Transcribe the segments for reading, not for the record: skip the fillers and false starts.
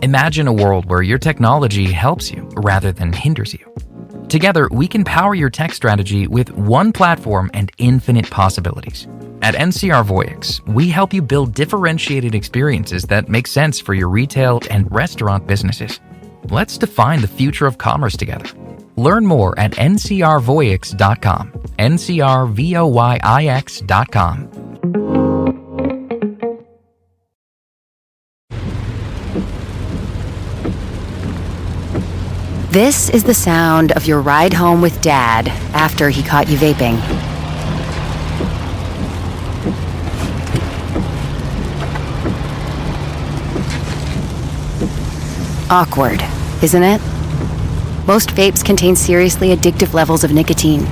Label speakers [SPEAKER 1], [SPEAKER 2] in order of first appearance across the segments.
[SPEAKER 1] Imagine a world where your technology helps you rather than hinders you. Together, we can power your tech strategy with one platform and infinite possibilities. At NCR Voyix, we help you build differentiated experiences that make sense for your retail and restaurant businesses. Let's define the future of commerce together. Learn more at ncrvoyix.com. ncrvoyix.com.
[SPEAKER 2] This is the sound of your ride home with Dad after he caught you vaping. Awkward, isn't it? Most vapes contain seriously addictive levels of nicotine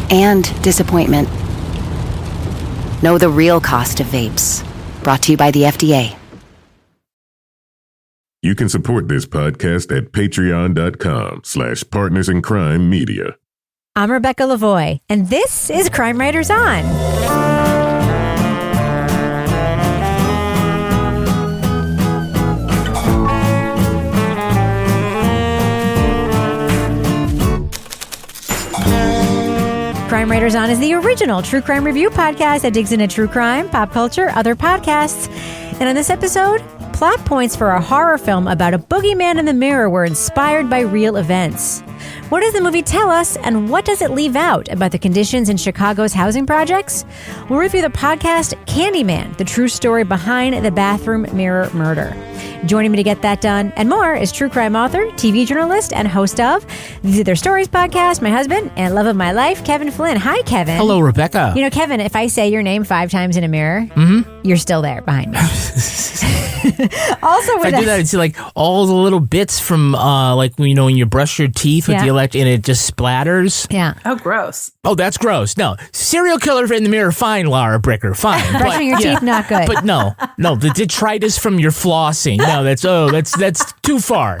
[SPEAKER 2] and disappointment. Know the real cost of vapes. Brought to you by the FDA.
[SPEAKER 3] You can support this podcast at patreon.com/partnersincrimemedia.
[SPEAKER 4] I'm Rebecca Lavoie, and this is Crime Writers On. Crime Writers On is the original true crime review podcast that digs into true crime, pop culture, other podcasts. And on this episode, plot points for a horror film about a boogeyman in the mirror were inspired by real events. What does the movie tell us, and what does it leave out about the conditions in Chicago's housing projects? We'll review the podcast Candyman, the true story behind the bathroom mirror murder. Joining me to get that done and more is true crime author, TV journalist, and host of These Are Their Stories podcast, my husband and love of my life, Kevin Flynn. Hi, Kevin.
[SPEAKER 5] Hello, Rebecca.
[SPEAKER 4] You know, Kevin, if I say your name 5 times in a mirror, you're still there behind me. Also with
[SPEAKER 5] if I do that, it's like all the little bits from like when you brush your teeth with the electric and it just splatters.
[SPEAKER 4] Yeah.
[SPEAKER 6] Oh, gross.
[SPEAKER 5] Oh, that's gross. No, serial killer in the mirror, fine, Laura Bricker, fine.
[SPEAKER 4] Brushing your teeth, not good.
[SPEAKER 5] But no, the detritus from your flossing. No, that's too far.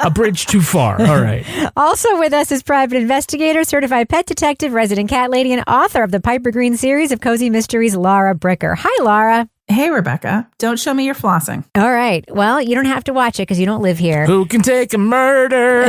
[SPEAKER 5] A bridge too far. All right.
[SPEAKER 4] Also with us is private investigator, certified pet detective, resident cat lady, and author of the Piper Green series of cozy mysteries, Laura Bricker. Hi, Laura.
[SPEAKER 6] Hey, Rebecca. Don't show me your flossing.
[SPEAKER 4] All right. Well, you don't have to watch it because you don't live here.
[SPEAKER 5] Who can take a murder?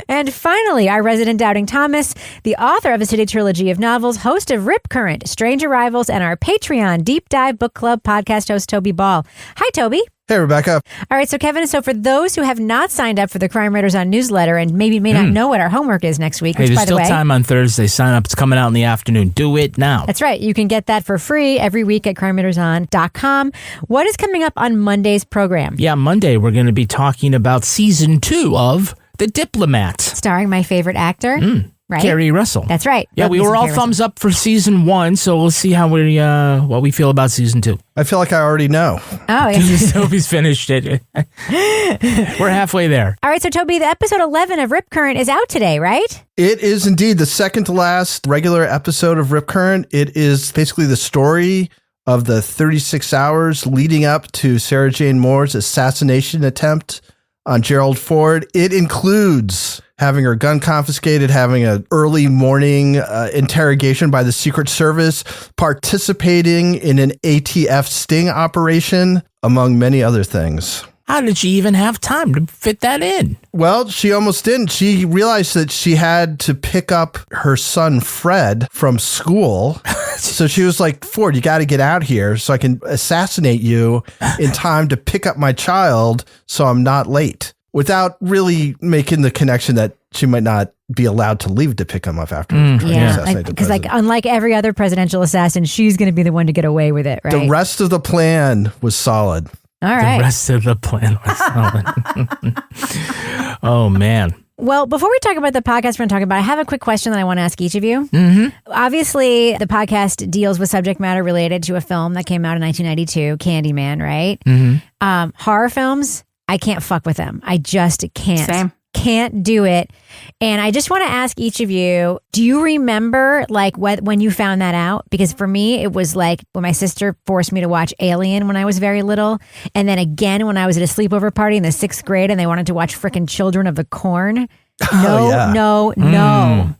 [SPEAKER 4] And finally, our resident doubting Thomas, the author of a City trilogy of novels, host of Rip Current, Strange Arrivals, and our Patreon Deep Dive Book Club podcast host, Toby Ball. Hi, Toby.
[SPEAKER 7] Hey, Rebecca.
[SPEAKER 4] All right, so Kevin, for those who have not signed up for the Crime Writers On newsletter and maybe may not know what our homework is next week, which,
[SPEAKER 5] there's
[SPEAKER 4] by the
[SPEAKER 5] still
[SPEAKER 4] way,
[SPEAKER 5] time on Thursday. Sign up. It's coming out in the afternoon. Do it now.
[SPEAKER 4] That's right. You can get that for free every week at crimewriterson.com. What is coming up on Monday's program?
[SPEAKER 5] Yeah, Monday we're going to be talking about season 2 of The Diplomat.
[SPEAKER 4] Starring my favorite actor. Right?
[SPEAKER 5] Kerry Russell.
[SPEAKER 4] That's right.
[SPEAKER 5] Yeah, we were all thumbs up for season 1, so we'll see how what we feel about season 2.
[SPEAKER 7] I feel like I already know.
[SPEAKER 4] Oh, yeah.
[SPEAKER 5] Toby's finished it. We're halfway there.
[SPEAKER 4] All right, so Toby, the episode 11 of Rip Current is out today, right?
[SPEAKER 7] It is indeed the second to last regular episode of Rip Current. It is basically the story of the 36 hours leading up to Sarah Jane Moore's assassination attempt on Gerald Ford. It includes having her gun confiscated, having an early morning interrogation by the Secret Service, participating in an ATF sting operation, among many other things.
[SPEAKER 5] How did she even have time to fit that in?
[SPEAKER 7] Well, she almost didn't. She realized that she had to pick up her son, Fred, from school. So she was like, Ford, you got to get out here so I can assassinate you in time to pick up my child so I'm not late. Without really making the connection that she might not be allowed to leave to pick him up after trying to assassinate the
[SPEAKER 4] because
[SPEAKER 7] president.
[SPEAKER 4] unlike every other presidential assassin, she's going to be the one to get away with it, right?
[SPEAKER 7] The rest of the plan was solid.
[SPEAKER 4] All right.
[SPEAKER 5] The rest of the plan was solid. Oh, man.
[SPEAKER 4] Well, before we talk about the podcast we're going to talk about, I have a quick question that I want to ask each of you. Obviously, the podcast deals with subject matter related to a film that came out in 1992, Candyman, right? Horror films, I can't fuck with them. I just can't.
[SPEAKER 6] Same.
[SPEAKER 4] Can't do it. And I just want to ask each of you, do you remember like when you found that out? Because for me, it was like when my sister forced me to watch Alien when I was very little. And then again, when I was at a sleepover party in the 6th grade and they wanted to watch frickin' Children of the Corn. No.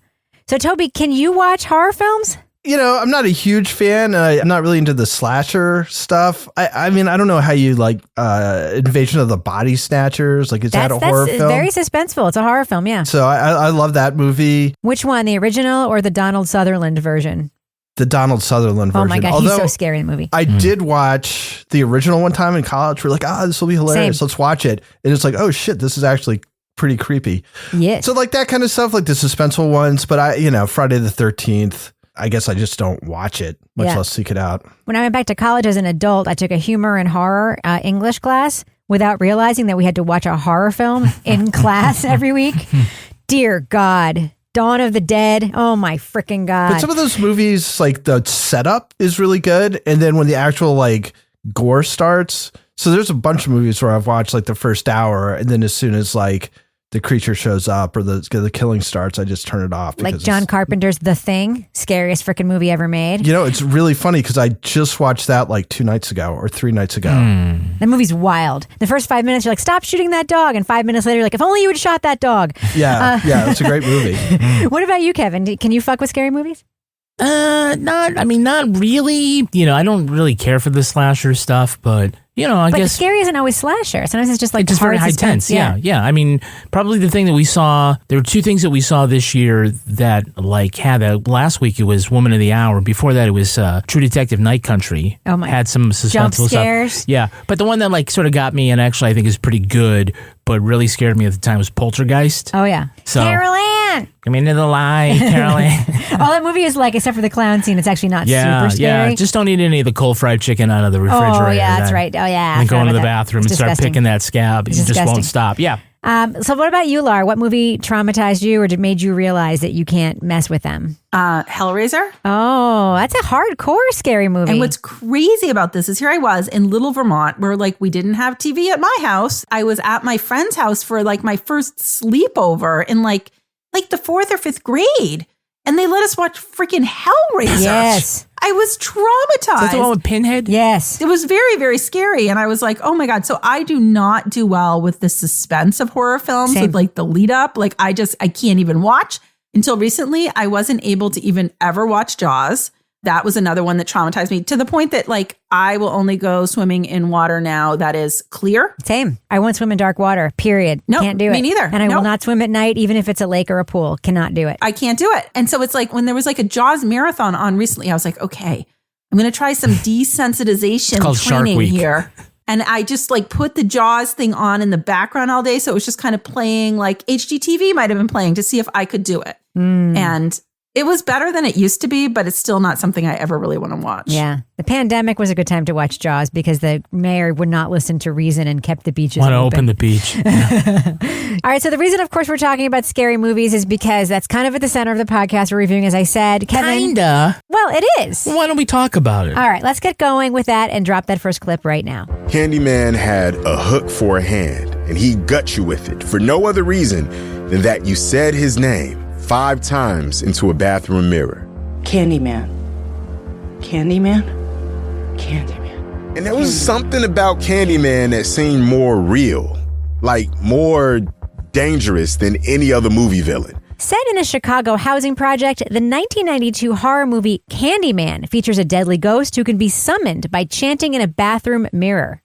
[SPEAKER 4] So Toby, can you watch horror films?
[SPEAKER 7] I'm not a huge fan. I'm not really into the slasher stuff. I mean, I don't know how you like Invasion of the Body Snatchers. Like, is that a horror film?
[SPEAKER 4] That's very suspenseful. It's a horror film, yeah.
[SPEAKER 7] So I love that movie.
[SPEAKER 4] Which one, the original or the Donald Sutherland version?
[SPEAKER 7] The Donald Sutherland version.
[SPEAKER 4] Oh my God, he's so scary in the movie.
[SPEAKER 7] I did watch the original one time in college. We're like, this will be hilarious.
[SPEAKER 4] Same.
[SPEAKER 7] Let's watch it. And it's like, oh shit, this is actually pretty creepy.
[SPEAKER 4] Yes.
[SPEAKER 7] So like that kind of stuff, like the suspenseful ones. But Friday the 13th, I guess I just don't watch it, much less seek it out.
[SPEAKER 4] When I went back to college as an adult, I took a humor and horror English class without realizing that we had to watch a horror film in class every week. Dear God. Dawn of the Dead. Oh my freaking God.
[SPEAKER 7] But some of those movies, like the setup is really good. And then when the actual like gore starts. So there's a bunch of movies where I've watched like the first hour. And then as soon as like the creature shows up or the killing starts, I just turn it off.
[SPEAKER 4] Like John Carpenter's The Thing, scariest freaking movie ever made.
[SPEAKER 7] It's really funny because I just watched that like 2 nights ago or 3 nights ago.
[SPEAKER 4] That movie's wild. The first 5 minutes, you're like, stop shooting that dog. And 5 minutes later, you're like, if only you had shot that dog.
[SPEAKER 7] Yeah, it's a great movie.
[SPEAKER 4] What about you, Kevin? Can you fuck with scary movies?
[SPEAKER 5] Not really. I don't really care for the slasher stuff, but I guess
[SPEAKER 4] scary isn't always slasher. Sometimes it's just like
[SPEAKER 5] just very high tense. Yeah. I mean, probably the thing that we saw. There were 2 things that we saw this year that like had that. Last week it was Woman of the Hour. Before that it was True Detective Night Country.
[SPEAKER 4] Oh my!
[SPEAKER 5] Had some suspenseful
[SPEAKER 4] jump scares.
[SPEAKER 5] Stuff. Yeah, but the one that like sort of got me and actually I think is pretty good, but really scared me at the time was Poltergeist.
[SPEAKER 4] Oh yeah,
[SPEAKER 5] so,
[SPEAKER 4] Carol Ann.
[SPEAKER 5] Come into the light, Carol Ann.
[SPEAKER 4] All that movie is like, except for the clown scene, it's actually not super scary.
[SPEAKER 5] Yeah, just don't eat any of the cold fried chicken out of the refrigerator.
[SPEAKER 4] Oh yeah, that's right. Oh yeah.
[SPEAKER 5] And go into the bathroom and start picking that scab.
[SPEAKER 4] It's
[SPEAKER 5] you
[SPEAKER 4] disgusting.
[SPEAKER 5] Just won't stop. Yeah.
[SPEAKER 4] So what about you, Lar? What movie traumatized you or made you realize that you can't mess with them?
[SPEAKER 6] Hellraiser.
[SPEAKER 4] Oh, that's a hardcore scary movie.
[SPEAKER 6] And what's crazy about this is here I was in Little Vermont where like we didn't have TV at my house. I was at my friend's house for like my first sleepover in like the 4th or 5th grade. And they let us watch freaking Hellraiser.
[SPEAKER 4] Yes.
[SPEAKER 6] I was traumatized.
[SPEAKER 5] Is that the one with Pinhead?
[SPEAKER 4] Yes.
[SPEAKER 6] It was very, very scary. And I was like, oh my God. So I do not do well with the suspense of horror films.
[SPEAKER 4] Same.
[SPEAKER 6] With like the lead up. Like I can't even watch. Until recently, I wasn't able to even ever watch Jaws. That was another one that traumatized me to the point that like I will only go swimming in water now that is clear.
[SPEAKER 4] Same. I won't swim in dark water, period.
[SPEAKER 6] No,
[SPEAKER 4] can't do it.
[SPEAKER 6] Me neither.
[SPEAKER 4] And I will not swim at night, even if it's a lake or a pool. Cannot do it.
[SPEAKER 6] I can't do it. And so it's like when there was like a Jaws marathon on recently, I was like, okay, I'm going to try some desensitization training here. And I just like put the Jaws thing on in the background all day. So it was just kind of playing like HGTV might have been playing to see if I could do it. And it was better than it used to be, but it's still not something I ever really want to watch.
[SPEAKER 4] Yeah. The pandemic was a good time to watch Jaws because the mayor would not listen to reason and kept the beaches open.
[SPEAKER 5] Want to open the beach.
[SPEAKER 4] All right. So the reason, of course, we're talking about scary movies is because that's kind of at the center of the podcast we're reviewing, as I said. Kevin.
[SPEAKER 5] Kinda.
[SPEAKER 4] Well, it is.
[SPEAKER 5] Why don't we talk about it?
[SPEAKER 4] All right. Let's get going with that and drop that first clip right now.
[SPEAKER 8] Candyman had a hook for a hand, and he gut you with it for no other reason than that you said his name 5 times into a bathroom mirror.
[SPEAKER 9] Candyman. Candyman? Candyman.
[SPEAKER 8] And there was something about Candyman that seemed more real, like more dangerous than any other movie villain.
[SPEAKER 4] Set in a Chicago housing project, the 1992 horror movie Candyman features a deadly ghost who can be summoned by chanting in a bathroom mirror.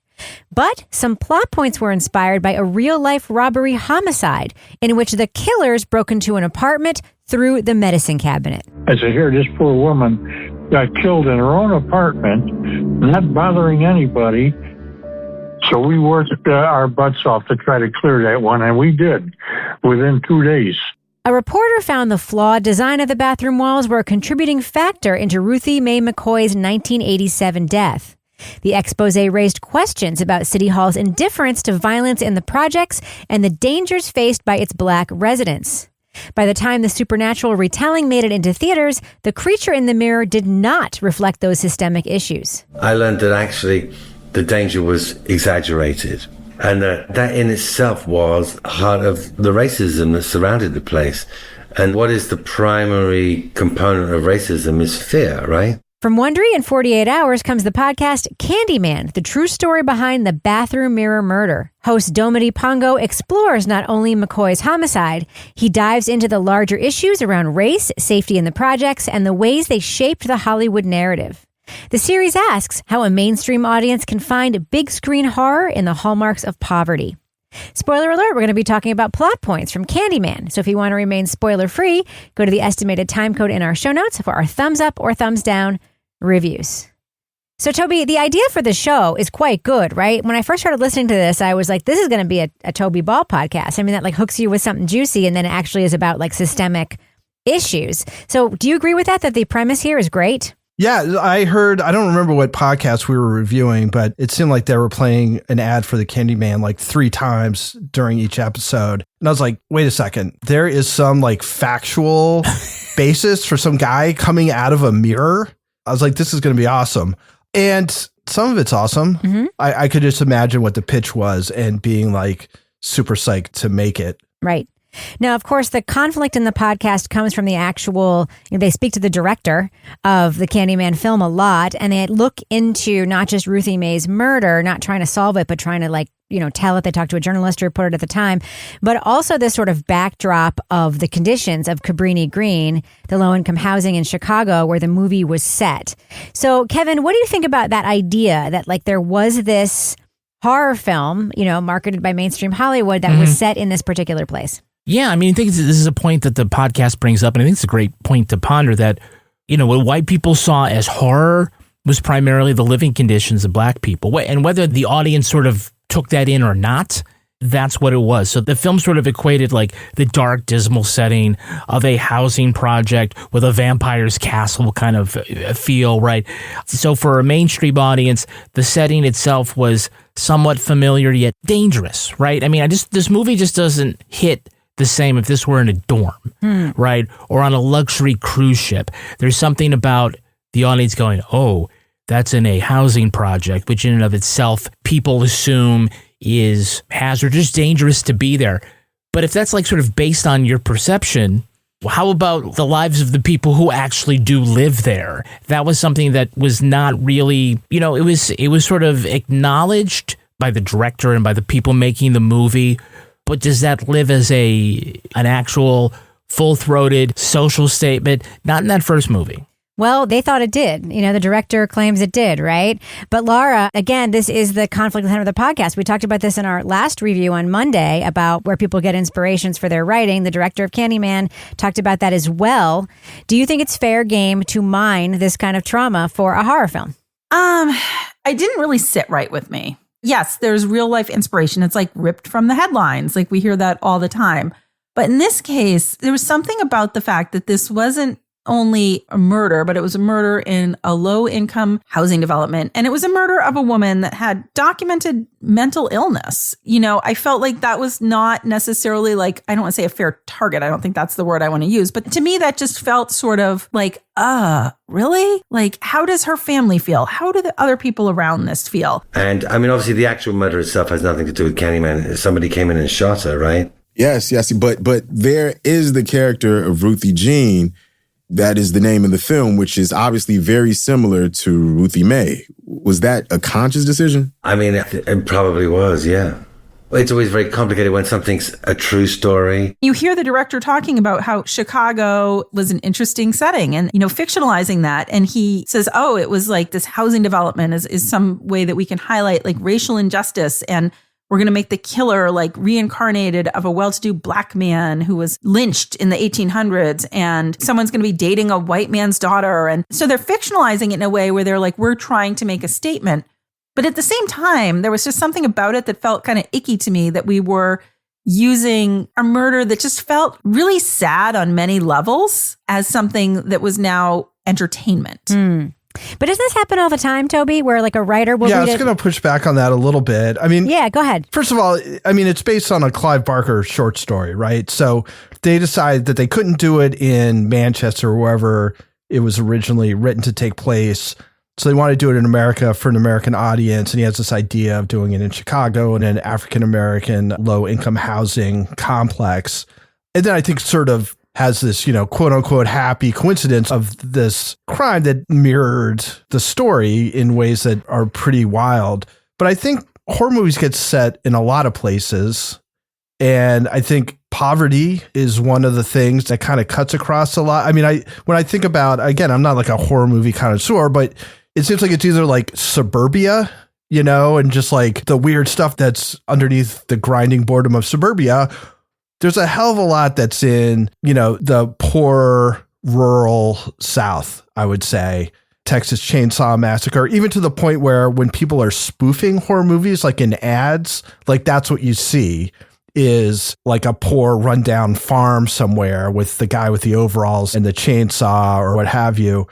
[SPEAKER 4] But some plot points were inspired by a real-life robbery homicide in which the killers broke into an apartment through the medicine cabinet.
[SPEAKER 10] I said, here, this poor woman got killed in her own apartment, not bothering anybody. So we worked our butts off to try to clear that one, and we did within 2 days.
[SPEAKER 4] A reporter found the flawed design of the bathroom walls were a contributing factor into Ruthie Mae McCoy's 1987 death. The exposé raised questions about City Hall's indifference to violence in the projects and the dangers faced by its black residents. By the time the supernatural retelling made it into theaters, the creature in the mirror did not reflect those systemic issues.
[SPEAKER 11] I learned that actually the danger was exaggerated, and that in itself was part of the racism that surrounded the place. And what is the primary component of racism is fear, right?
[SPEAKER 4] From Wondery and 48 Hours comes the podcast Candyman, the true story behind the bathroom mirror murder. Host Dometi Pongo explores not only McCoy's homicide, he dives into the larger issues around race, safety in the projects, and the ways they shaped the Hollywood narrative. The series asks how a mainstream audience can find big screen horror in the hallmarks of poverty. Spoiler alert, we're going to be talking about plot points from Candyman. So if you want to remain spoiler-free, go to the estimated time code in our show notes for our thumbs up or thumbs down reviews. So Toby, the idea for the show is quite good, right? When I first started listening to this, I was like, this is going to be a Toby Ball podcast. I mean, that like hooks you with something juicy and then it actually is about like systemic issues. So do you agree with that the premise here is great?
[SPEAKER 7] Yeah, I don't remember what podcast we were reviewing, but it seemed like they were playing an ad for the Candyman like 3 times during each episode. And I was like, wait a second, there is some like factual basis for some guy coming out of a mirror. I was like, this is going to be awesome. And some of it's awesome. Mm-hmm. I could just imagine what the pitch was and being like super psyched to make it.
[SPEAKER 4] Right. Now, of course, the conflict in the podcast comes from the actual, they speak to the director of the Candyman film a lot, and they look into not just Ruthie Mae's murder, not trying to solve it, but trying to tell it. They talked to a journalist who reported at the time, but also this sort of backdrop of the conditions of Cabrini Green, the low-income housing in Chicago where the movie was set. So, Kevin, what do you think about that idea that there was this horror film, marketed by mainstream Hollywood that was set in this particular place?
[SPEAKER 5] Yeah, I mean, I think this is a point that the podcast brings up, and I think it's a great point to ponder that, what white people saw as horror was primarily the living conditions of black people. And whether the audience sort of took that in or not, that's what it was. So the film sort of equated like the dark, dismal setting of a housing project with a vampire's castle kind of feel, right? So for a mainstream audience, the setting itself was somewhat familiar yet dangerous, right? I mean, this movie just doesn't hit the same if this were in a dorm, right? Or on a luxury cruise ship. There's something about the audience going, oh, that's in a housing project, which in and of itself, people assume is hazardous, dangerous to be there. But if that's sort of based on your perception, how about the lives of the people who actually do live there? That was something that was not really, it was sort of acknowledged by the director and by the people making the movie. But does that live as an actual full-throated social statement? Not in that first movie.
[SPEAKER 4] Well, they thought it did. The director claims it did, right? But Laura, again, this is the conflict center of the podcast. We talked about this in our last review on Monday about where people get inspirations for their writing. The director of Candyman talked about that as well. Do you think it's fair game to mine this kind of trauma for a horror film?
[SPEAKER 6] I didn't really sit right with me. Yes, there's real life inspiration. It's ripped from the headlines. We hear that all the time. But in this case, there was something about the fact that this wasn't only a murder, but it was a murder in a low-income housing development. And it was a murder of a woman that had documented mental illness. I felt like that was not necessarily I don't want to say a fair target. I don't think that's the word I want to use. But to me, that just felt sort of really? How does her family feel? How do the other people around this feel?
[SPEAKER 11] And I mean, obviously, the actual murder itself has nothing to do with Candyman. Somebody came in and shot her, right?
[SPEAKER 8] Yes. But there is the character of Ruthie Jean. That is the name of the film, which is obviously very similar to Ruthie Mae. Was that a conscious decision?
[SPEAKER 11] I mean, it probably was, yeah. It's always very complicated when something's a true story.
[SPEAKER 6] You hear the director talking about how Chicago was an interesting setting and, fictionalizing that. And he says, oh, it was this housing development is some way that we can highlight racial injustice, and we're going to make the killer reincarnated of a well-to-do black man who was lynched in the 1800s, and someone's going to be dating a white man's daughter. And so they're fictionalizing it in a way where they're we're trying to make a statement. But at the same time, there was just something about it that felt kind of icky to me, that we were using a murder that just felt really sad on many levels as something that was now entertainment.
[SPEAKER 4] But doesn't this happen all the time, Toby, where a writer will read it?
[SPEAKER 7] Yeah, I was going to push back on that a little bit. I mean,
[SPEAKER 4] yeah, go ahead.
[SPEAKER 7] First of all, I mean, it's based on a Clive Barker short story, right? So they decided that they couldn't do it in Manchester or wherever it was originally written to take place. So they wanted to do it in America for an American audience. And he has this idea of doing it in Chicago in an African-American low-income housing complex. And then I think sort of has this, quote unquote happy coincidence of this crime that mirrored the story in ways that are pretty wild. But I think horror movies get set in a lot of places. And I think poverty is one of the things that kind of cuts across a lot. I mean, when I think about, again, I'm not like a horror movie connoisseur, but it seems like it's either like suburbia, and just like the weird stuff that's underneath the grinding boredom of suburbia. There's a hell of a lot that's in, the poor rural South, I would say. Texas Chainsaw Massacre, even to the point where when people are spoofing horror movies, like in ads, like that's what you see is like a poor rundown farm somewhere with the guy with the overalls and the chainsaw or what have you.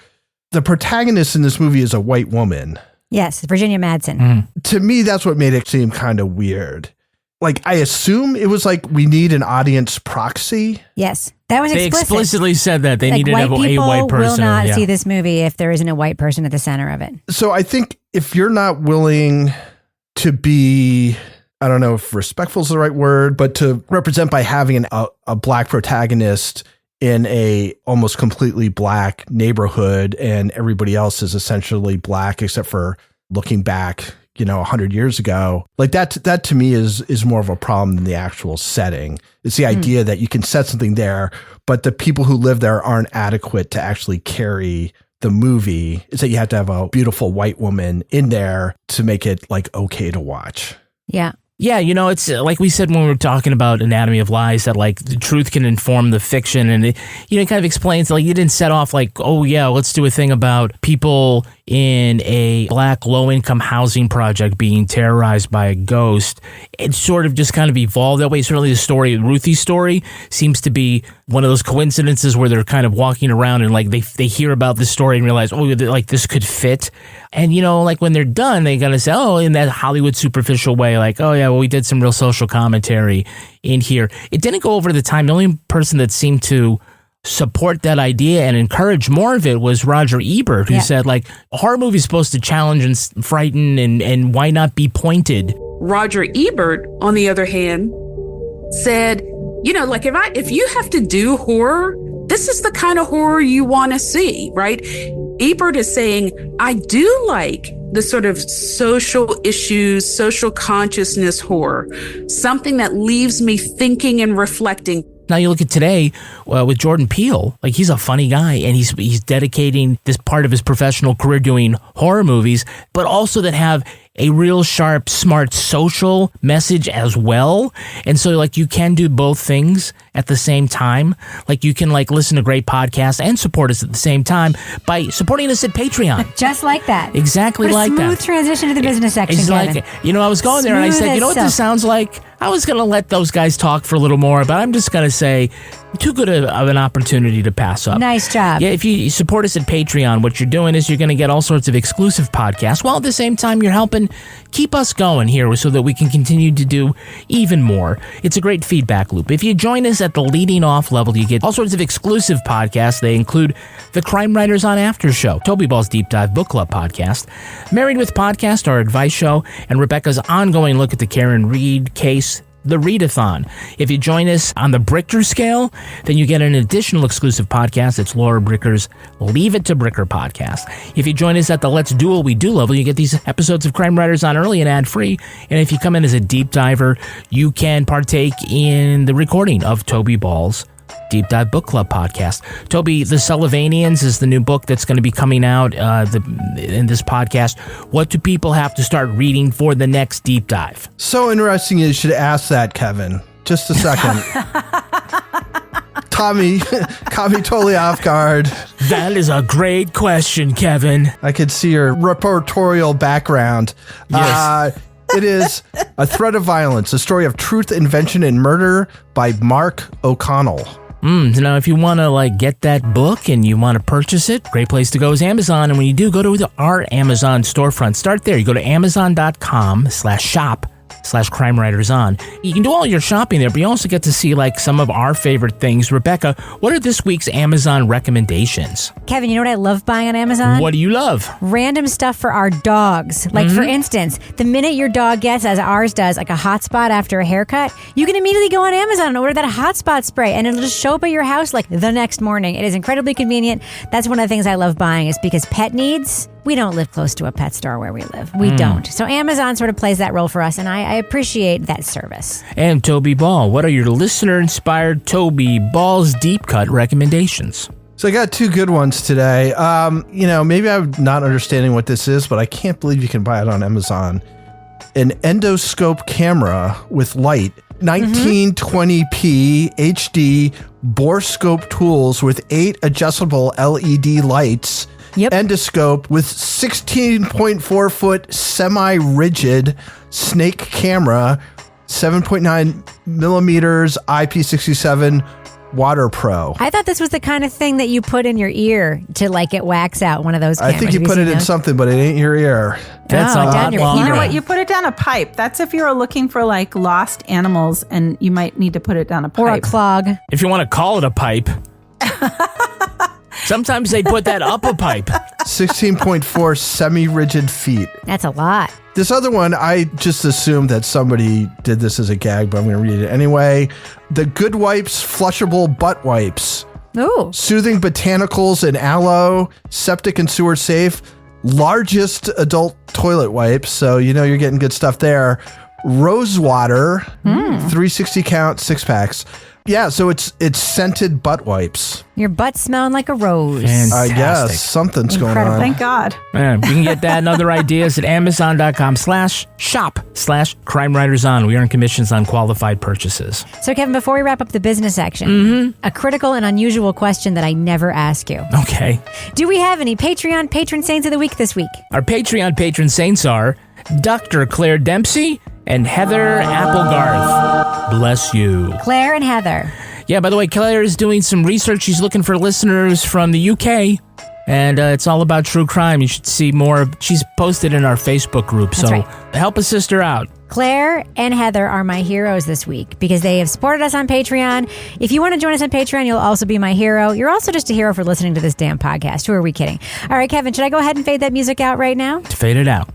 [SPEAKER 7] The protagonist in this movie is a white woman.
[SPEAKER 4] Yes, Virginia Madsen.
[SPEAKER 7] To me, that's what made it seem kind of weird. Like, I assume it was like, we need an audience proxy.
[SPEAKER 4] Yes, that was explicit.
[SPEAKER 5] They explicitly said that they needed a white person.
[SPEAKER 4] White people will not see this movie if there isn't a white person at the center of it.
[SPEAKER 7] So I think if you're not willing to be, I don't know if respectful is the right word, but to represent by having a black protagonist in a almost completely black neighborhood and everybody else is essentially black except for looking back, 100 years ago, like that to me is more of a problem than the actual setting. It's the idea that you can set something there, but the people who live there aren't adequate to actually carry the movie. It's that you have to have a beautiful white woman in there to make it like okay to watch.
[SPEAKER 4] Yeah.
[SPEAKER 5] Yeah, it's like we said when we were talking about Anatomy of Lies, that like the truth can inform the fiction, and it kind of explains like you didn't set off like, oh yeah, let's do a thing about people in a black low-income housing project being terrorized by a ghost. It sort of just kind of evolved that way. Certainly the story, Ruthie's story, seems to be one of those coincidences where they're kind of walking around and like they hear about this story and realize, oh, like this could fit. And, like when they're done, they got to say, oh, in that Hollywood superficial way, like, oh yeah, well, we did some real social commentary in here. It didn't go over the time. The only person that seemed to support that idea and encourage more of it was Roger Ebert, who said like a horror movie is supposed to challenge and frighten and why not be pointed?
[SPEAKER 12] Roger Ebert, on the other hand, said, like if you have to do horror, this is the kind of horror you want to see, right? Ebert is saying, I do like the sort of social issues, social consciousness horror, something that leaves me thinking and reflecting.
[SPEAKER 5] Now you look at today with Jordan Peele, like he's a funny guy and he's dedicating this part of his professional career doing horror movies, but also that have a real sharp, smart social message as well. And so like you can do both things at the same time. Like you can like listen to great podcasts and support us at the same time by supporting us at Patreon.
[SPEAKER 4] Just like that.
[SPEAKER 5] Exactly like that.
[SPEAKER 4] Smooth transition to the business section,
[SPEAKER 5] It's
[SPEAKER 4] Kevin.
[SPEAKER 5] like, I was going there and I said, you know what this sounds like? I was going to let those guys talk for a little more, but I'm just going to say too good of an opportunity to pass up.
[SPEAKER 4] Nice job.
[SPEAKER 5] Yeah, if you support us at Patreon, what you're doing is you're going to get all sorts of exclusive podcasts, while at the same time you're helping keep us going here so that we can continue to do even more. It's a great feedback loop. If you join us at the leading off level, you get all sorts of exclusive podcasts. They include the Crime Writers on After Show, Toby Ball's Deep Dive Book Club podcast, Married with Podcast, our advice show, and Rebecca's ongoing look at the Karen Reed case, the Readathon. If you join us on the Bricker scale, then you get an additional exclusive podcast. It's Laura Bricker's Leave It to Bricker podcast. If you join us at the Let's Do What We Do level, you get these episodes of Crime Writers on early and ad-free. And if you come in as a deep diver, you can partake in the recording of Toby Ball's Deep Dive Book Club podcast. Toby, The Sullivanians is the new book that's going to be coming out in this podcast. What do people have to start reading for the next deep dive?
[SPEAKER 7] So interesting you should ask that, Kevin. Just a second. Tommy caught me totally off guard.
[SPEAKER 5] That is a great question, Kevin.
[SPEAKER 7] I could see your reportorial background.
[SPEAKER 5] Yes.
[SPEAKER 7] It is A Threat of Violence, a story of truth, invention, and murder by Mark O'Connell.
[SPEAKER 5] Now, if you want to get that book and you want to purchase it, great place to go is Amazon. And when you do, go to our Amazon storefront. Start there. You go to amazon.com/shop/crime patreon.com/crimewriterson. You can do all your shopping there, but you also get to see like some of our favorite things. Rebecca, what are this week's Amazon recommendations?
[SPEAKER 4] Kevin, you know what I love buying on Amazon?
[SPEAKER 5] What do you love?
[SPEAKER 4] Random stuff for our dogs. Like, for instance, the minute your dog gets, as ours does, like a hot spot after a haircut, you can immediately go on Amazon and order that hot spot spray, and it'll just show up at your house like the next morning. It is incredibly convenient. That's one of the things I love buying, is because pet needs, we don't live close to a pet store where we live. We don't. So Amazon sort of plays that role for us, and I appreciate that service.
[SPEAKER 5] And Toby Ball, what are your listener-inspired Toby Ball's deep cut recommendations?
[SPEAKER 7] So I got two good ones today. Maybe I'm not understanding what this is, but I can't believe you can buy it on Amazon. An endoscope camera with light, 1920p HD borescope tools with 8 adjustable LED lights.
[SPEAKER 4] Yep.
[SPEAKER 7] Endoscope with 16.4 foot semi-rigid snake camera, 7.9 millimeters IP67 Water Pro.
[SPEAKER 4] I thought this was the kind of thing that you put in your ear to like get wax out, one of those cameras.
[SPEAKER 7] I think you put it in something, but it ain't your ear.
[SPEAKER 5] That's a lot longer.
[SPEAKER 6] You know what? You put it down a pipe. That's if you're looking for like lost animals, and you might need to put it down a pipe.
[SPEAKER 4] Or a clog.
[SPEAKER 5] If you want to call it a pipe. Sometimes they put that up a pipe.
[SPEAKER 7] 16.4 semi-rigid feet.
[SPEAKER 4] That's a lot.
[SPEAKER 7] This other one, I just assumed that somebody did this as a gag, but I'm going to read it anyway. The Good Wipes Flushable Butt Wipes.
[SPEAKER 4] Ooh.
[SPEAKER 7] Soothing botanicals and aloe, septic and sewer safe, largest adult toilet wipes. So, you're getting good stuff there. Rose water, 360 count, 6-packs. Yeah, so it's scented butt wipes.
[SPEAKER 4] Your butt smelling like a rose.
[SPEAKER 7] I guess something's going on.
[SPEAKER 6] Thank God.
[SPEAKER 5] Man, you can get that and other ideas at amazon.com/shop/crimewriterson. We earn commissions on qualified purchases.
[SPEAKER 4] So, Kevin, before we wrap up the business section, a critical and unusual question that I never ask you.
[SPEAKER 5] Okay.
[SPEAKER 4] Do we have any Patreon patron saints of the week this week?
[SPEAKER 5] Our Patreon patron saints are Dr. Claire Dempsey and Heather Applegarth. Bless you.
[SPEAKER 4] Claire and Heather.
[SPEAKER 5] Yeah, by the way, Claire is doing some research. She's looking for listeners from the UK, and it's all about true crime. You should see more. She's posted in our Facebook group,
[SPEAKER 4] That's
[SPEAKER 5] so
[SPEAKER 4] right.
[SPEAKER 5] Help a sister out.
[SPEAKER 4] Claire and Heather are my heroes this week because they have supported us on Patreon. If you want to join us on Patreon, you'll also be my hero. You're also just a hero for listening to this damn podcast. Who are we kidding? All right, Kevin, should I go ahead and fade that music out right now?
[SPEAKER 5] Fade it out.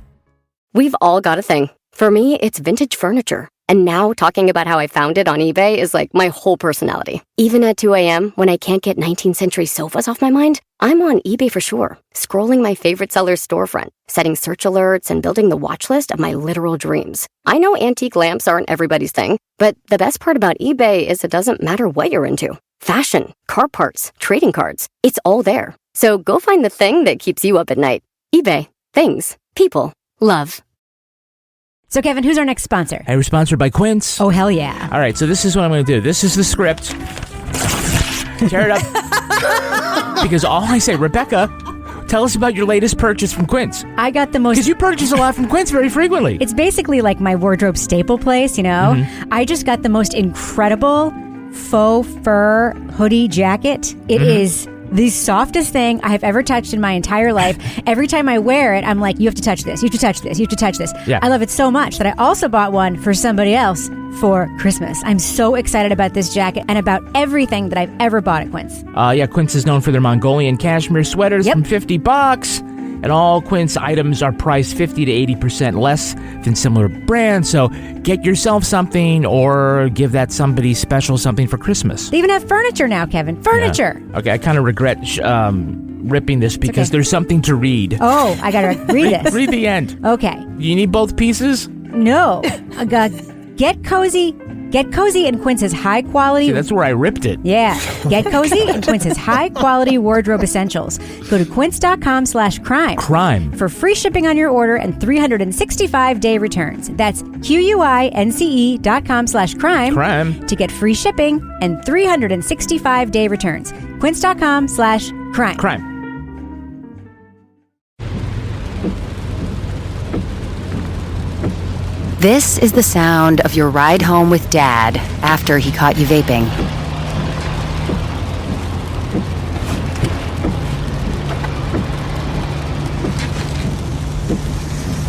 [SPEAKER 2] We've all got a thing. For me, it's vintage furniture. And now talking about how I found it on eBay is like my whole personality. Even at 2 a.m., when I can't get 19th century sofas off my mind, I'm on eBay for sure, scrolling my favorite seller's storefront, setting search alerts, and building the watch list of my literal dreams. I know antique lamps aren't everybody's thing, but the best part about eBay is it doesn't matter what you're into. Fashion, car parts, trading cards, it's all there. So go find the thing that keeps you up at night. eBay. Things. People. Love.
[SPEAKER 4] So, Kevin, who's our next sponsor?
[SPEAKER 5] Hey, we're sponsored by Quince.
[SPEAKER 4] Oh, hell yeah.
[SPEAKER 5] All right, so this is what I'm going to do. This is the script. Tear it up. Because all I say, Rebecca, tell us about your latest purchase from Quince.
[SPEAKER 4] I got the most...
[SPEAKER 5] Because you purchase a lot from Quince very frequently.
[SPEAKER 4] It's basically like my wardrobe staple place, I just got the most incredible faux fur hoodie jacket. It is the softest thing I have ever touched in my entire life. Every time I wear it, I'm like, you have to touch this. You have to touch this. You have to touch this.
[SPEAKER 5] Yeah.
[SPEAKER 4] I love it so much that I also bought one for somebody else for Christmas. I'm so excited about this jacket and about everything that I've ever bought at Quince.
[SPEAKER 5] Quince is known for their Mongolian cashmere sweaters from $50. And all Quince items are priced 50 to 80% less than similar brands. So get yourself something or give that somebody special something for Christmas.
[SPEAKER 4] They even have furniture now, Kevin. Furniture.
[SPEAKER 5] Yeah. Okay, I kind of regret ripping this because there's something to read.
[SPEAKER 4] Oh, I got to read this.
[SPEAKER 5] Read the end.
[SPEAKER 4] Okay.
[SPEAKER 5] You need both pieces?
[SPEAKER 4] No. Get cozy. Get cozy in Quince's high quality.
[SPEAKER 5] See, that's where I ripped it.
[SPEAKER 4] Yeah. Get cozy in Quince's high quality wardrobe essentials. Go to quince.com/crime.
[SPEAKER 5] Crime.
[SPEAKER 4] For free shipping on your order and 365-day returns. That's QUINCE.com/crime.
[SPEAKER 5] Crime.
[SPEAKER 4] To get free shipping and 365-day returns. Quince.com/crime.
[SPEAKER 5] Crime.
[SPEAKER 2] This is the sound of your ride home with Dad after he caught you vaping.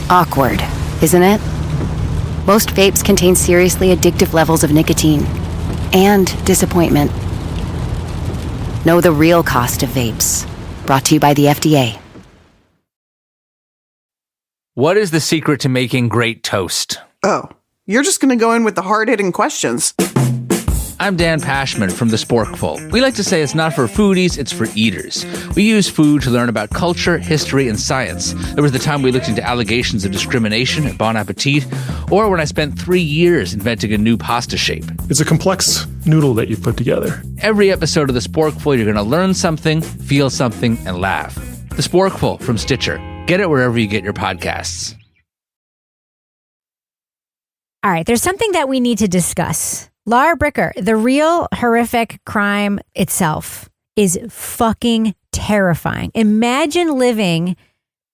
[SPEAKER 2] Awkward, isn't it? Most vapes contain seriously addictive levels of nicotine and disappointment. Know the real cost of vapes. Brought to you by the FDA.
[SPEAKER 13] What is the secret to making great toast?
[SPEAKER 14] Oh, you're just going to go in with the hard-hitting questions.
[SPEAKER 13] I'm Dan Pashman from The Sporkful. We like to say it's not for foodies, it's for eaters. We use food to learn about culture, history, and science. There was the time we looked into allegations of discrimination at Bon Appetit, or when I spent 3 years inventing a new pasta shape.
[SPEAKER 15] It's a complex noodle that you put together.
[SPEAKER 13] Every episode of The Sporkful, you're going to learn something, feel something, and laugh. The Sporkful from Stitcher. Get it wherever you get your podcasts.
[SPEAKER 4] All right, there's something that we need to discuss. Laura Bricker, the real horrific crime itself is fucking terrifying. Imagine living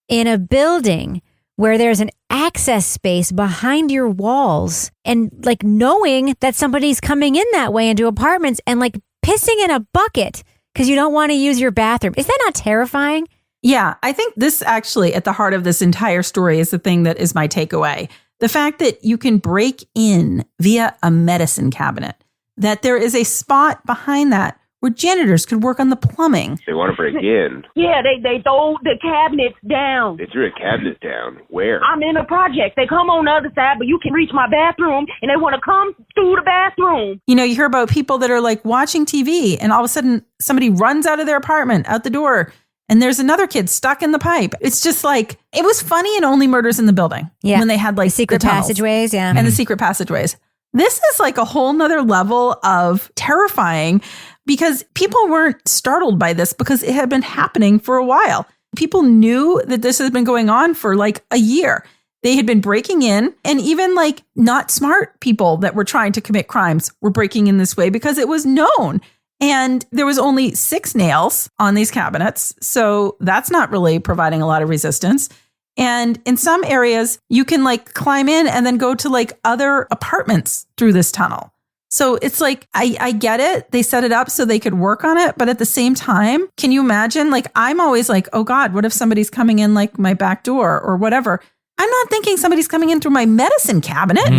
[SPEAKER 4] in a building where there's an access space behind your walls and like knowing that somebody's coming in that way into apartments and like pissing in a bucket because you don't want to use your bathroom. Is that not terrifying?
[SPEAKER 6] Yeah, I think this actually at the heart of this entire story is the thing that is my takeaway. The fact that you can break in via a medicine cabinet, that there is a spot behind that where janitors could work on the plumbing.
[SPEAKER 16] They want to break in.
[SPEAKER 17] Yeah, they throw the cabinets down.
[SPEAKER 16] They threw a cabinet down. Where?
[SPEAKER 17] I'm in a project. They come on the other side, but you can reach my bathroom, and they want to come through the bathroom.
[SPEAKER 6] You know, you hear about people that are like watching TV, and all of a sudden somebody runs out of their apartment, out the door, and there's another kid stuck in the pipe. It's just like, it was funny in Only Murders in the Building.
[SPEAKER 4] Yeah.
[SPEAKER 6] When they had like
[SPEAKER 4] the secret passageways. Yeah.
[SPEAKER 6] And the secret passageways. This is like a whole nother level of terrifying because people weren't startled by this because it had been happening for a while. People knew that this had been going on for like a year. They had been breaking in, and even like not smart people that were trying to commit crimes were breaking in this way because it was known. And there was only 6 nails on these cabinets. So that's not really providing a lot of resistance. And in some areas, you can like climb in and then go to like other apartments through this tunnel. So it's like, I get it. They set it up so they could work on it. But at the same time, can you imagine? Like, I'm always like, oh God, what if somebody's coming in like my back door or whatever? I'm not thinking somebody's coming in through my medicine cabinet.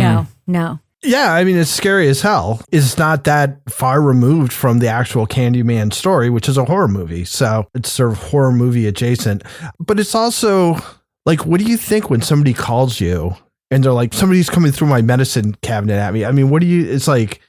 [SPEAKER 4] No.
[SPEAKER 7] Yeah, I mean, it's scary as hell. It's not that far removed from the actual Candyman story, which is a horror movie. So it's sort of horror movie adjacent. But it's also like, what do you think when somebody calls you and they're like, somebody's coming through my medicine cabinet at me? I mean, it's like,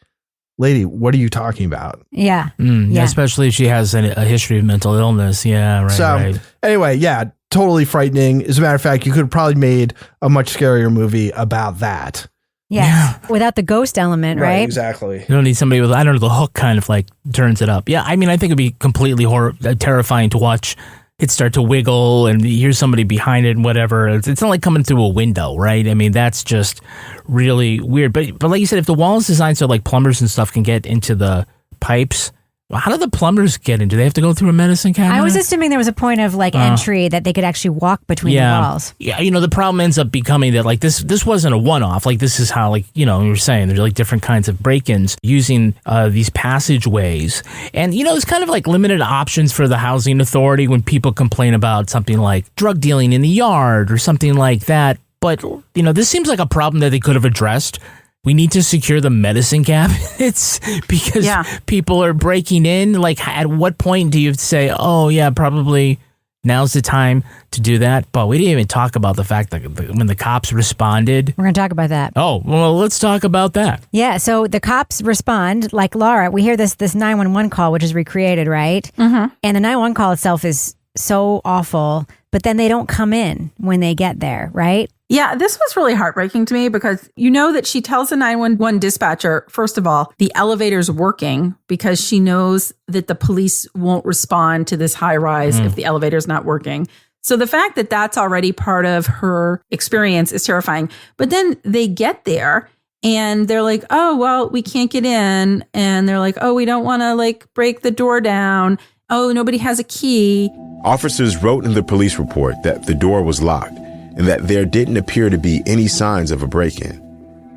[SPEAKER 7] lady, what are you talking about?
[SPEAKER 4] Yeah.
[SPEAKER 5] Yeah. Especially if she has a history of mental illness. Yeah, right.
[SPEAKER 7] So anyway, yeah, totally frightening. As a matter of fact, you could have probably made a much scarier movie about that.
[SPEAKER 4] Yeah. Without the ghost element, right?
[SPEAKER 7] Exactly.
[SPEAKER 5] You don't need somebody with, I don't know, the hook kind of like turns it up. Yeah, I mean, I think it'd be completely terrifying to watch it start to wiggle and you hear somebody behind it and whatever. It's not like coming through a window, right? I mean, that's just really weird. But like you said, if the wall is designed so like plumbers and stuff can get into the pipes, how do the plumbers get in? Do they have to go through a medicine cabinet?
[SPEAKER 4] I was assuming there was a point of like entry that they could actually walk between the walls.
[SPEAKER 5] Yeah, you know, the problem ends up becoming that like this wasn't a one-off. Like this is how, like, you know, you're saying there's like different kinds of break-ins using these passageways. And, you know, it's kind of like limited options for the housing authority when people complain about something like drug dealing in the yard or something like that. But, you know, this seems like a problem that they could have addressed. We need to secure the medicine cabinets because people are breaking in. Like, at what point do you say, oh, yeah, probably now's the time to do that? But we didn't even talk about the fact that when the cops responded.
[SPEAKER 4] We're going to talk about that.
[SPEAKER 5] Oh, well, let's talk about that.
[SPEAKER 4] Yeah, so the cops respond, like Laura, we hear this 911 call, which is recreated, right? Mm-hmm. And the 911 call itself is so awful, but then they don't come in when they get there, right?
[SPEAKER 6] Yeah, this was really heartbreaking to me because you know that she tells the 911 dispatcher, first of all, the elevator's working because she knows that the police won't respond to this high rise if the elevator's not working. So the fact that that's already part of her experience is terrifying. But then they get there and they're like, oh, well, we can't get in. And they're like, oh, we don't want to like break the door down. Oh, nobody has a key.
[SPEAKER 8] Officers wrote in the police report that the door was locked and that there didn't appear to be any signs of a break-in.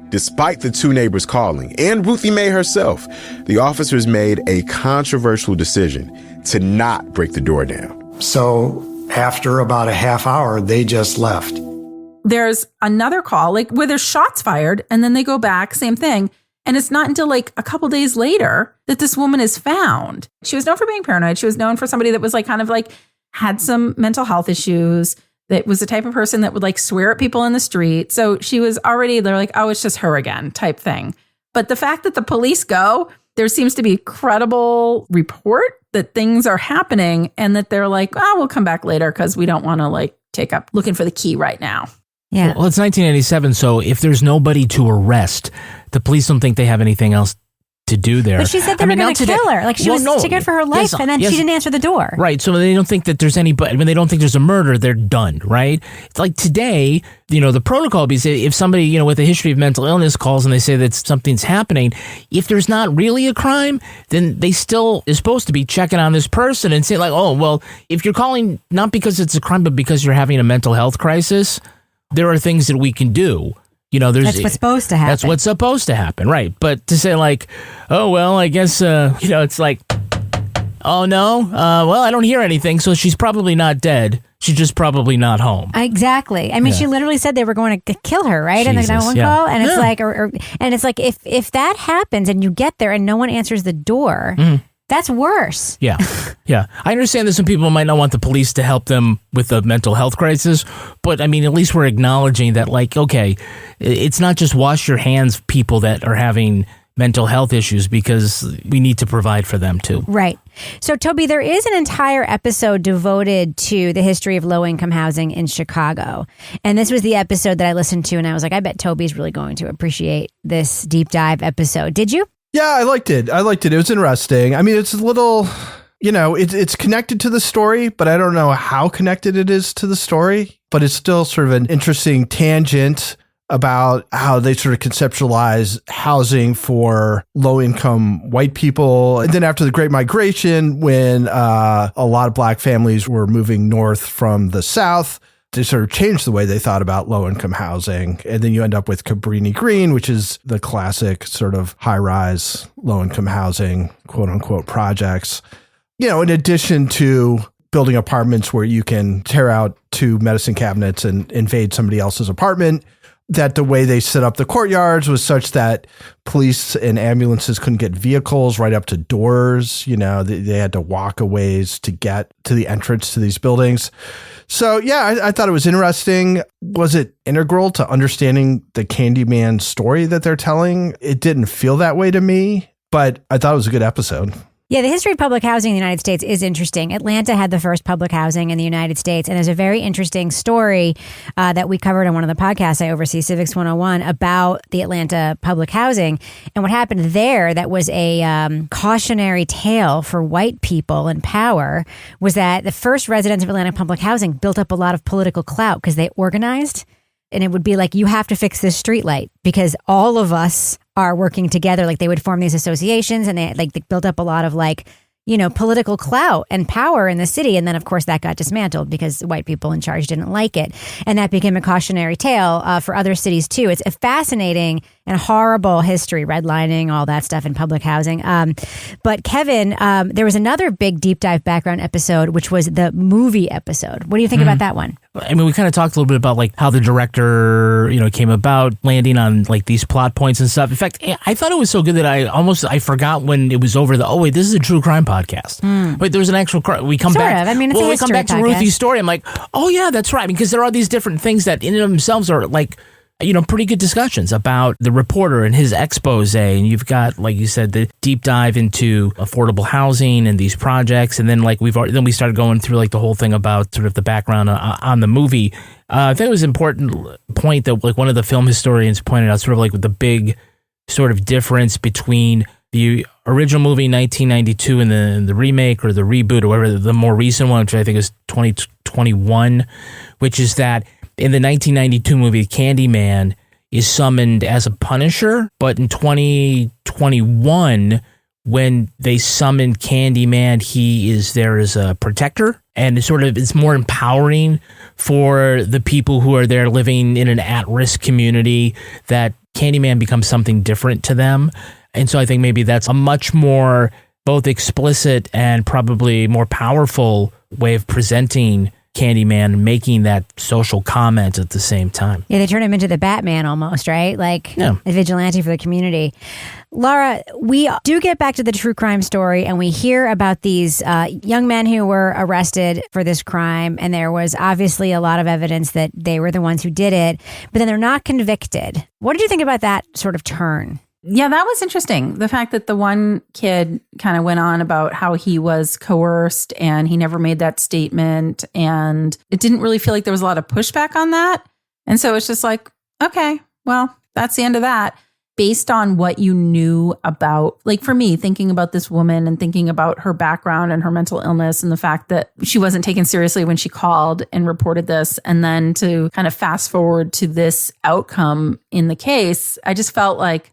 [SPEAKER 8] Despite the 2 neighbors calling and Ruthie Mae herself, the officers made a controversial decision to not break the door down.
[SPEAKER 18] So after about a half hour, they just left.
[SPEAKER 6] there's another call, like where there's shots fired, and then they go back, same thing. And it's not until like a couple days later that this woman is found. She was known for being paranoid. She was known for somebody that was like kind of like had some mental health issues, that was the type of person that would like swear at people in the street. So she was already, they're like, oh, it's just her again type thing. But the fact that the police go, there seems to be a credible report that things are happening and that they're like, oh, we'll come back later because we don't want to like take up looking for the key right now.
[SPEAKER 4] Yeah.
[SPEAKER 5] Well, it's 1987, so if there's nobody to arrest, the police don't think they have anything else to do there.
[SPEAKER 4] But she said they were going to kill her. Like she was scared for her life, and then she didn't answer the door.
[SPEAKER 5] Right. So they don't think that there's anybody. When they don't think there's a murder, they're done. Right. It's like today, the protocol is if somebody, with a history of mental illness calls and they say that something's happening, if there's not really a crime, then they still is supposed to be checking on this person and say like, oh, well, if you're calling not because it's a crime, but because you're having a mental health crisis, there are things that we can do.
[SPEAKER 4] That's what's supposed to happen.
[SPEAKER 5] That's what's supposed to happen, right? But to say like, oh, well, I guess, it's like, oh, no, well, I don't hear anything, so she's probably not dead. She's just probably not home.
[SPEAKER 4] Exactly. I mean, she literally said they were going to kill her, right?
[SPEAKER 5] Jesus,
[SPEAKER 4] in the 911 call. And it's like, and it's like, if that happens and you get there and no one answers the door, that's worse.
[SPEAKER 5] Yeah. Yeah. I understand that some people might not want the police to help them with a mental health crisis, but I mean, at least we're acknowledging that, like, okay, it's not just wash your hands people that are having mental health issues, because we need to provide for them too.
[SPEAKER 4] Right. So, Toby, there is an entire episode devoted to the history of low-income housing in Chicago. And this was the episode that I listened to, and I was like, I bet Toby's really going to appreciate this deep dive episode. Did you?
[SPEAKER 7] Yeah, I liked it. It was interesting. I mean, it's a little, it's connected to the story, but I don't know how connected it is to the story. But it's still sort of an interesting tangent about how they sort of conceptualize housing for low-income white people. And then after the Great Migration, when a lot of black families were moving north from the South, they sort of changed the way they thought about low-income housing. And then you end up with Cabrini Green, which is the classic sort of high-rise low-income housing, quote-unquote, projects. In addition to building apartments where you can tear out 2 medicine cabinets and invade somebody else's apartment, that the way they set up the courtyards was such that police and ambulances couldn't get vehicles right up to doors. They had to walk a ways to get to the entrance to these buildings. So, yeah, I thought it was interesting. Was it integral to understanding the Candyman story that they're telling? It didn't feel that way to me, but I thought it was a good episode.
[SPEAKER 4] Yeah, the history of public housing in the United States is interesting. Atlanta had the first public housing in the United States, and there's a very interesting story that we covered on one of the podcasts I oversee, Civics 101, about the Atlanta public housing. And what happened there that was a cautionary tale for white people in power was that the first residents of Atlanta public housing built up a lot of political clout because they organized. And it would be like, you have to fix this streetlight because all of us are working together. Like they would form these associations and they built up a lot of political clout and power in the city. And then, of course, that got dismantled because white people in charge didn't like it. And that became a cautionary tale for other cities, too. It's a fascinating and horrible history, redlining, all that stuff in public housing. But Kevin, there was another big deep dive background episode, which was the movie episode. What do you think about that one?
[SPEAKER 5] I mean, we kind of talked a little bit about how the director, came about landing on these plot points and stuff. In fact, I thought it was so good that I forgot when it was over wait, this is a true crime podcast. Wait, there was an actual crime. We come back.
[SPEAKER 4] I mean, it's a
[SPEAKER 5] we come back
[SPEAKER 4] podcast.
[SPEAKER 5] to Ruthie's story. I'm like, oh yeah, that's right. Because there are these different things that in and of themselves are pretty good discussions about the reporter and his expose. And you've got, like you said, the deep dive into affordable housing and these projects. And then we started going through the whole thing about sort of the background on the movie. I think it was an important point that one of the film historians pointed out, sort of the big sort of difference between the original movie 1992 and the remake or the reboot or whatever, the more recent one, which I think is 2021, which is that in the 1992 movie, Candyman is summoned as a punisher, but in 2021, when they summon Candyman, he is there as a protector, and it's more empowering for the people who are there living in an at-risk community, that Candyman becomes something different to them. And so I think maybe that's a much more both explicit and probably more powerful way of presenting Candyman making that social comment at the same time.
[SPEAKER 4] Yeah, they turn him into the Batman almost, right? Like a vigilante for the community. Laura, we do get back to the true crime story and we hear about these young men who were arrested for this crime. And there was obviously a lot of evidence that they were the ones who did it, but then they're not convicted. What did you think about that sort of turn?
[SPEAKER 6] Yeah, that was interesting. The fact that the one kid kind of went on about how he was coerced and he never made that statement. And it didn't really feel like there was a lot of pushback on that. And so it's just like, okay, well, that's the end of that. Based on what you knew about, like for me, thinking about this woman and thinking about her background and her mental illness and the fact that she wasn't taken seriously when she called and reported this. And then to kind of fast forward to this outcome in the case, I just felt like,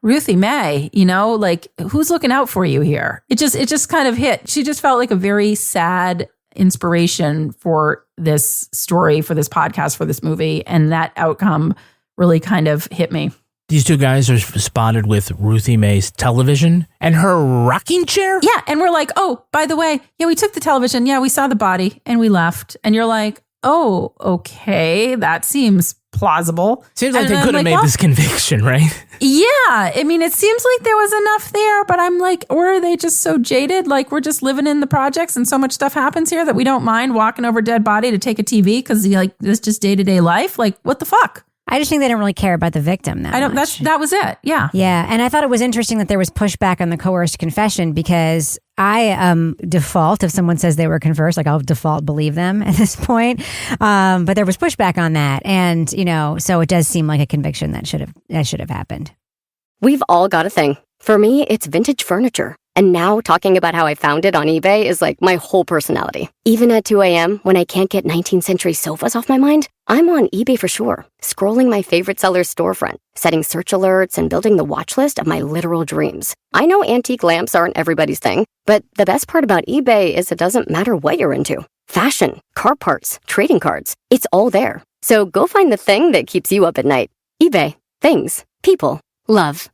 [SPEAKER 6] Ruthie Mae, like who's looking out for you here? It just kind of hit. She just felt like a very sad inspiration for this story, for this podcast, for this movie. And that outcome really kind of hit me.
[SPEAKER 5] These two guys are spotted with Ruthie Mae's television and her rocking chair.
[SPEAKER 6] Yeah. And we're like, oh, by the way, yeah, we took the television. Yeah, we saw the body and we left. And you're like, oh, okay, that seems plausible.
[SPEAKER 5] Seems like they could have made this conviction, right?
[SPEAKER 6] Yeah. I mean, it seems like there was enough there, but I'm like, or are they just so jaded? Like we're just living in the projects and so much stuff happens here that we don't mind walking over a dead body to take a TV because like this is just day-to-day life. Like what the fuck?
[SPEAKER 4] I just think they don't really care about the victim that much.
[SPEAKER 6] That was it. Yeah.
[SPEAKER 4] Yeah. And I thought it was interesting that there was pushback on the coerced confession because I default, if someone says they were coerced, like I'll default believe them at this point. But there was pushback on that. And, so it does seem like a conviction that should have happened.
[SPEAKER 2] We've all got a thing. For me, it's vintage furniture. And now talking about how I found it on eBay is like my whole personality. Even at 2 a.m. when I can't get 19th century sofas off my mind, I'm on eBay for sure, scrolling my favorite seller's storefront, setting search alerts, and building the watch list of my literal dreams. I know antique lamps aren't everybody's thing, but the best part about eBay is it doesn't matter what you're into. Fashion, car parts, trading cards, it's all there. So go find the thing that keeps you up at night. eBay. Things. People. Love.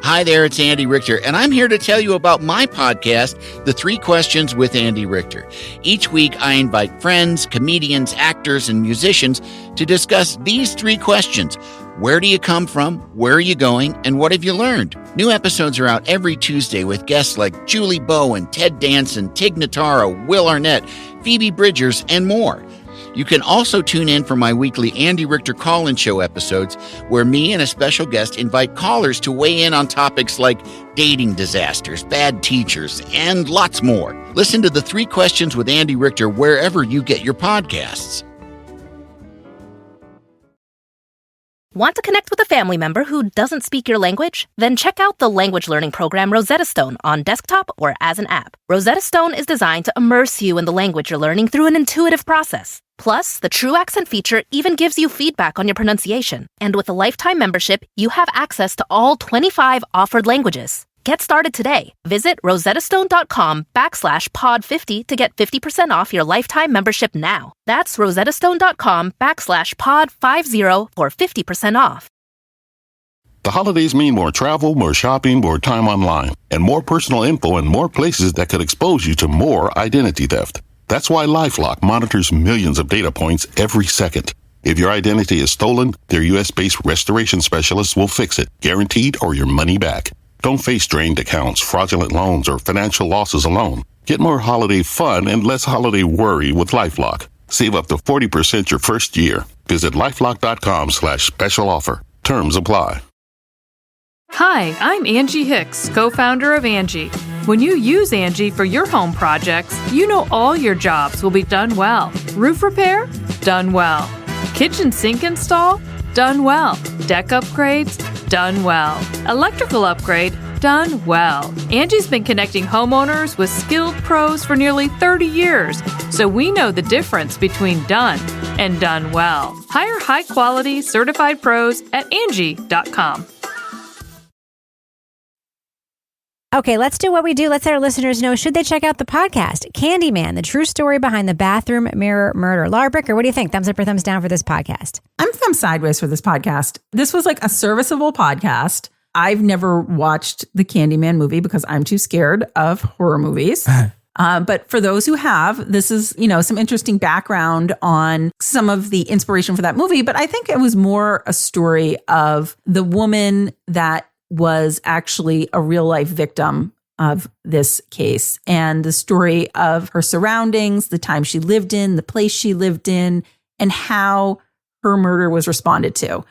[SPEAKER 18] Hi there, it's Andy Richter, and I'm here to tell you about my podcast, The 3 Questions with Andy Richter. Each week, I invite friends, comedians, actors, and musicians to discuss these 3 questions. Where do you come from? Where are you going? And what have you learned? New episodes are out every Tuesday with guests like Julie Bowen, Ted Danson, Tig Notaro, Will Arnett, Phoebe Bridgers, and more. You can also tune in for my weekly Andy Richter Call-In Show episodes, where me and a special guest invite callers to weigh in on topics like dating disasters, bad teachers, and lots more. Listen to The 3 Questions with Andy Richter wherever you get your podcasts.
[SPEAKER 19] Want to connect with a family member who doesn't speak your language? Then check out the language learning program Rosetta Stone on desktop or as an app. Rosetta Stone is designed to immerse you in the language you're learning through an intuitive process. Plus, the True Accent feature even gives you feedback on your pronunciation. And with a lifetime membership, you have access to all 25 offered languages. Get started today. Visit rosettastone.com/pod50 to get 50% off your lifetime membership now. That's rosettastone.com/pod50 for 50% off.
[SPEAKER 20] The holidays mean more travel, more shopping, more time online, and more personal info in more places that could expose you to more identity theft. That's why LifeLock monitors millions of data points every second. If your identity is stolen, their U.S.-based restoration specialists will fix it, guaranteed, or your money back. Don't face drained accounts, fraudulent loans, or financial losses alone. Get more holiday fun and less holiday worry with LifeLock. Save up to 40% your first year. Visit LifeLock.com/special offer. Terms apply.
[SPEAKER 21] Hi, I'm Angie Hicks, co-founder of Angie. When you use Angie for your home projects, you know all your jobs will be done well. Roof repair? Done well. Kitchen sink install? Done well. Deck upgrades? Done well. Electrical upgrade? Done well. Angie's been connecting homeowners with skilled pros for nearly 30 years, so we know the difference between done and done well. Hire high-quality, certified pros at Angie.com.
[SPEAKER 4] Okay, let's do what we do. Let's let our listeners know, should they check out the podcast, Candyman, the true story behind the bathroom mirror murder. Laura Bricker, what do you think? Thumbs up or thumbs down for this podcast?
[SPEAKER 6] I'm thumb sideways for this podcast. This was like a serviceable podcast. I've never watched the Candyman movie because I'm too scared of horror movies. But for those who have, this is, some interesting background on some of the inspiration for that movie. But I think it was more a story of the woman that was actually a real life victim of this case, and the story of her surroundings, the time she lived in, the place she lived in, and how her murder was responded to.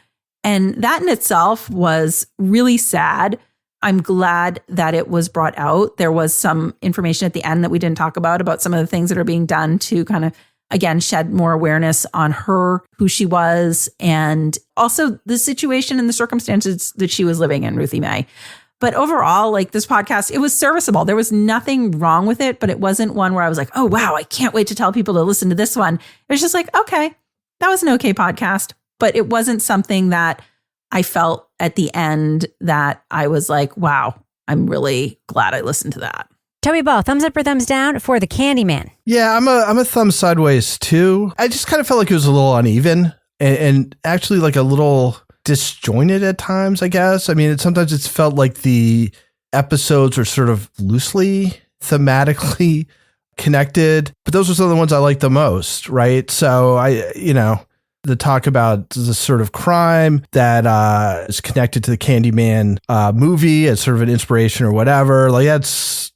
[SPEAKER 6] And that in itself was really sad. I'm glad that it was brought out. There was some information at the end that we didn't talk about some of the things that are being done to kind of, again, shed more awareness on her, who she was, and also the situation and the circumstances that she was living in, Ruthie Mae. But overall, like this podcast, it was serviceable. There was nothing wrong with it, but it wasn't one where I was like, oh, wow, I can't wait to tell people to listen to this one. It was just like, okay, that was an okay podcast, but it wasn't something that I felt at the end that I was like, wow, I'm really glad I listened to that.
[SPEAKER 4] Toby Ball, thumbs up or thumbs down for the Candyman?
[SPEAKER 7] Yeah, I'm a thumb sideways too. I just kind of felt like it was a little uneven and actually like a little disjointed at times, I guess. I mean, sometimes it's felt like the episodes are sort of loosely thematically connected, but those are some of the ones I like the most, right? So the talk about the sort of crime that is connected to the Candyman movie as sort of an inspiration or whatever, like that's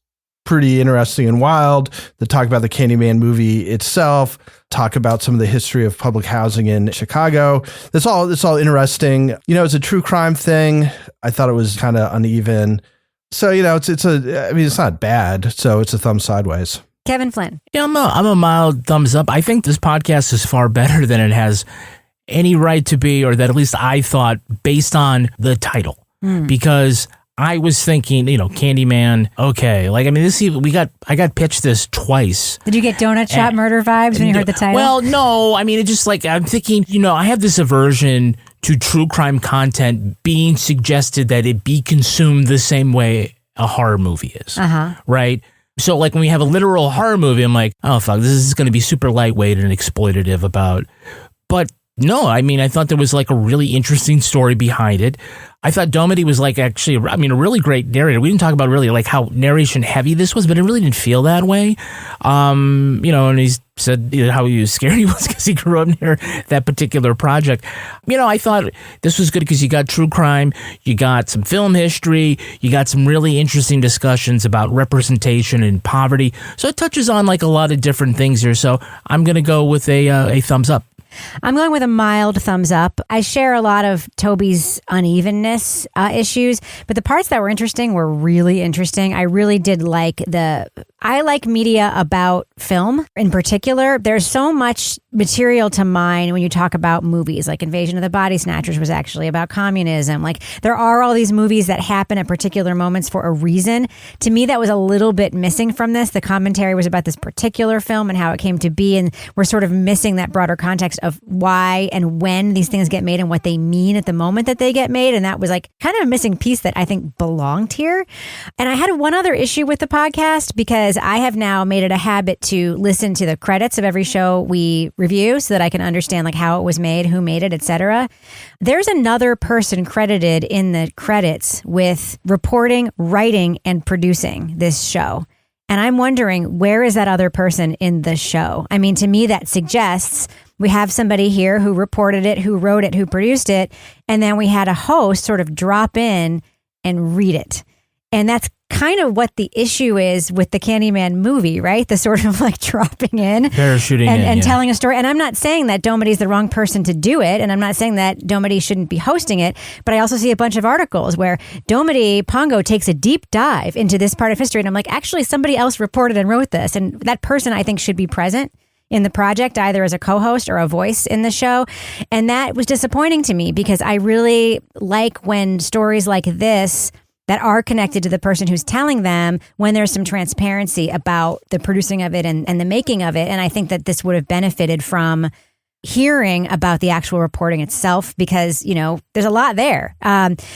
[SPEAKER 7] pretty interesting and wild. The talk about the Candyman movie itself, talk about some of the history of public housing in Chicago. It's all interesting. It's a true crime thing. I thought it was kind of uneven. So, it's not bad. So it's a thumb sideways.
[SPEAKER 4] Kevin Flynn.
[SPEAKER 5] Yeah, I'm a mild thumbs up. I think this podcast is far better than it has any right to be, or that at least I thought based on the title. Because I was thinking, Candyman, okay. Like, I mean, I got pitched this twice.
[SPEAKER 4] Did you get Donut Shop murder vibes when you heard the title?
[SPEAKER 5] Well, no. I mean, it just like, I'm thinking, I have this aversion to true crime content being suggested that it be consumed the same way a horror movie is. Right? So like when we have a literal horror movie, I'm like, oh, fuck, this is going to be super lightweight and exploitative but no, I mean, I thought there was like a really interesting story behind it. I thought Dometi was like actually, a really great narrator. We didn't talk about really like how narration heavy this was, but it really didn't feel that way. And he said how scared he was because he grew up near that particular project. I thought this was good because you got true crime, you got some film history, you got some really interesting discussions about representation and poverty. So it touches on like a lot of different things here. So I'm going to go with a thumbs up.
[SPEAKER 4] I'm going with a mild thumbs up. I share a lot of Toby's unevenness issues, but the parts that were interesting were really interesting. I really did like I like media about film in particular. There's so much material to mine when you talk about movies, like Invasion of the Body Snatchers was actually about communism. Like there are all these movies that happen at particular moments for a reason. To me, that was a little bit missing from this. The commentary was about this particular film and how it came to be, and we're sort of missing that broader context of why and when these things get made and what they mean at the moment that they get made. And that was like kind of a missing piece that I think belonged here. And I had one other issue with the podcast because I have now made it a habit to listen to the credits of every show we review so that I can understand like how it was made, who made it, etc. There's another person credited in the credits with reporting, writing, and producing this show. And I'm wondering, where is that other person in the show? I mean, to me, that suggests we have somebody here who reported it, who wrote it, who produced it, and then we had a host sort of drop in and read it. And that's kind of what the issue is with the Candyman movie, right? The sort of like dropping in
[SPEAKER 5] parachuting
[SPEAKER 4] and telling a story. And I'm not saying that Dometi's the wrong person to do it. And I'm not saying that Dometi shouldn't be hosting it. But I also see a bunch of articles where Dometi Pongo takes a deep dive into this part of history. And I'm like, actually, somebody else reported and wrote this. And that person, I think, should be present in the project, either as a co-host or a voice in the show. And that was disappointing to me because I really like when stories like this that are connected to the person who's telling them, when there's some transparency about the producing of it and the making of it. And I think that this would have benefited from hearing about the actual reporting itself because, there's a lot there.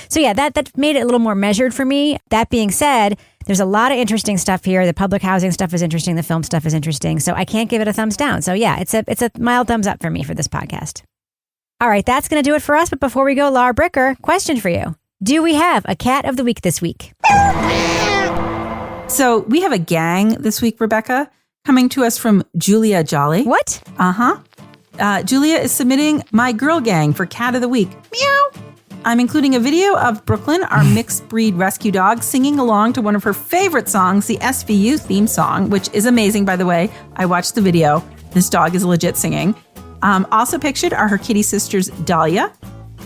[SPEAKER 4] So yeah, that made it a little more measured for me. That being said, there's a lot of interesting stuff here. The public housing stuff is interesting. The film stuff is interesting. So I can't give it a thumbs down. So yeah, it's a mild thumbs up for me for this podcast. All right, that's going to do it for us. But before we go, Laura Bricker, question for you. Do we have a cat of the week this week?
[SPEAKER 6] So we have a gang this week, Rebecca, coming to us from Julia Jolly.
[SPEAKER 4] What?
[SPEAKER 6] Julia is submitting my girl gang for Cat of the Week. Meow. I'm including a video of Brooklyn, our mixed breed rescue dog, singing along to one of her favorite songs, the SVU theme song, which is amazing, by the way. I watched the video. This dog is legit singing. Also pictured are her kitty sisters, Dahlia,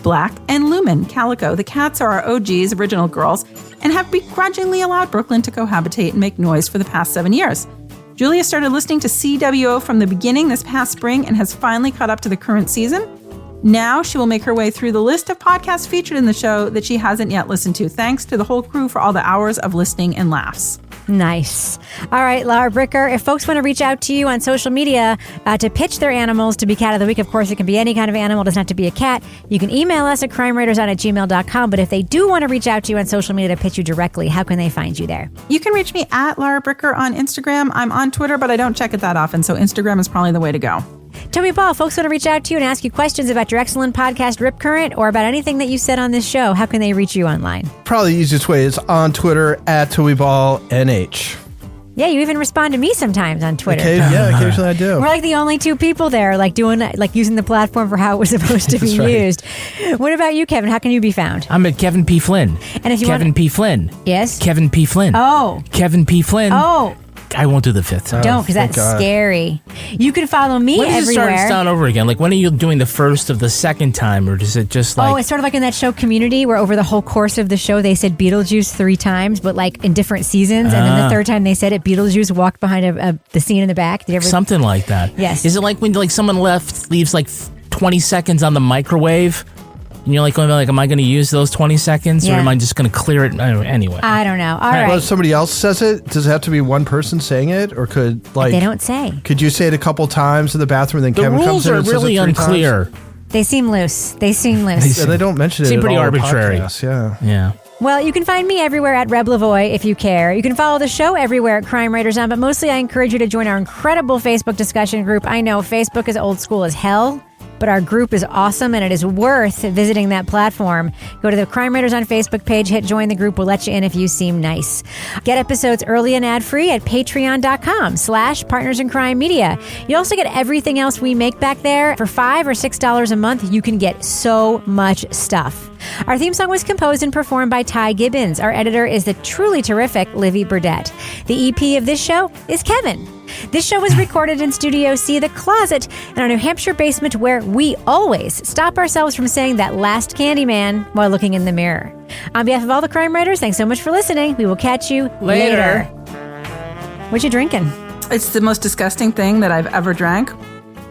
[SPEAKER 6] Black, and Lumen, Calico. The cats are our OGs, original girls, and have begrudgingly allowed Brooklyn to cohabitate and make noise for the past 7 years. Julia started listening to CWO from the beginning this past spring and has finally caught up to the current season. Now she will make her way through the list of podcasts featured in the show that she hasn't yet listened to. Thanks to the whole crew for all the hours of listening and laughs.
[SPEAKER 4] Nice. All right, Laura Bricker, if folks want to reach out to you on social media to pitch their animals to be Cat of the Week, of course, it can be any kind of animal. It doesn't have to be a cat. You can email us at crimewriterson@gmail.com. But if they do want to reach out to you on social media to pitch you directly, how can they find you there?
[SPEAKER 6] You can reach me at Laura Bricker on Instagram. I'm on Twitter, but I don't check it that often, so Instagram is probably the way to go.
[SPEAKER 4] Toby Ball, folks want to reach out to you and ask you questions about your excellent podcast, Rip Current, or about anything that you said on this show. How can they reach you online?
[SPEAKER 7] Probably the easiest way is on Twitter at TobyBallNH.
[SPEAKER 4] Yeah, you even respond to me sometimes on Twitter.
[SPEAKER 7] Occasionally I do.
[SPEAKER 4] We're like the only two people there, using the platform for how it was supposed to be used. What about you, Kevin? How can you be found?
[SPEAKER 5] I'm at Kevin P. Flynn.
[SPEAKER 4] And if you
[SPEAKER 5] Kevin P. Flynn.
[SPEAKER 4] Yes?
[SPEAKER 5] Kevin P. Flynn.
[SPEAKER 4] Oh.
[SPEAKER 5] Kevin P. Flynn.
[SPEAKER 4] Oh.
[SPEAKER 5] I won't do the fifth.
[SPEAKER 4] Don't, because that's scary. You can follow me
[SPEAKER 5] when does
[SPEAKER 4] everywhere.
[SPEAKER 5] It start over again? Like, when are you doing the first of the second time, or does it just like...
[SPEAKER 4] Oh, it's sort of like in that show Community, where over the whole course of the show, they said Beetlejuice 3 times, but like in different seasons. And then the third time they said it, Beetlejuice walked behind the scene in the back. Did you ever...
[SPEAKER 5] Something like that.
[SPEAKER 4] Yes.
[SPEAKER 5] Is it like when someone leaves like 20 seconds on the microwave? And you're like, am I going to use those 20 seconds or am I just going to clear it? Anyway.
[SPEAKER 4] I don't know. All right.
[SPEAKER 7] Well, if somebody else says it, does it have to be one person saying it? Or could,
[SPEAKER 4] they don't say.
[SPEAKER 7] Could you say it a couple times in the bathroom and then Kevin comes in and says it 3 times?
[SPEAKER 5] The rules are really unclear.
[SPEAKER 4] They seem loose.
[SPEAKER 7] They don't mention it
[SPEAKER 5] seem
[SPEAKER 7] at
[SPEAKER 5] pretty
[SPEAKER 7] all
[SPEAKER 5] arbitrary.
[SPEAKER 7] in podcasts,
[SPEAKER 5] Yeah.
[SPEAKER 4] Well, you can find me everywhere at Reb Lavoie if you care. You can follow the show everywhere at Crime Writers On, but mostly I encourage you to join our incredible Facebook discussion group. I know Facebook is old school as hell, but our group is awesome and it is worth visiting that platform. Go to the Crime Writers On Facebook page, hit join the group. We'll let you in if you seem nice. Get episodes early and ad-free at patreon.com/Partners in Crime Media. You also get everything else we make back there. For $5 or $6 a month, you can get so much stuff. Our theme song was composed and performed by Ty Gibbons. Our editor is the truly terrific Livy Burdett. The EP of this show is Kevin. This show was recorded in Studio C, The Closet, in our New Hampshire basement, where we always stop ourselves from saying that last Candyman while looking in the mirror. On behalf of all the crime writers, thanks so much for listening. We will catch you later. What you drinking?
[SPEAKER 6] It's the most disgusting thing that I've ever drank,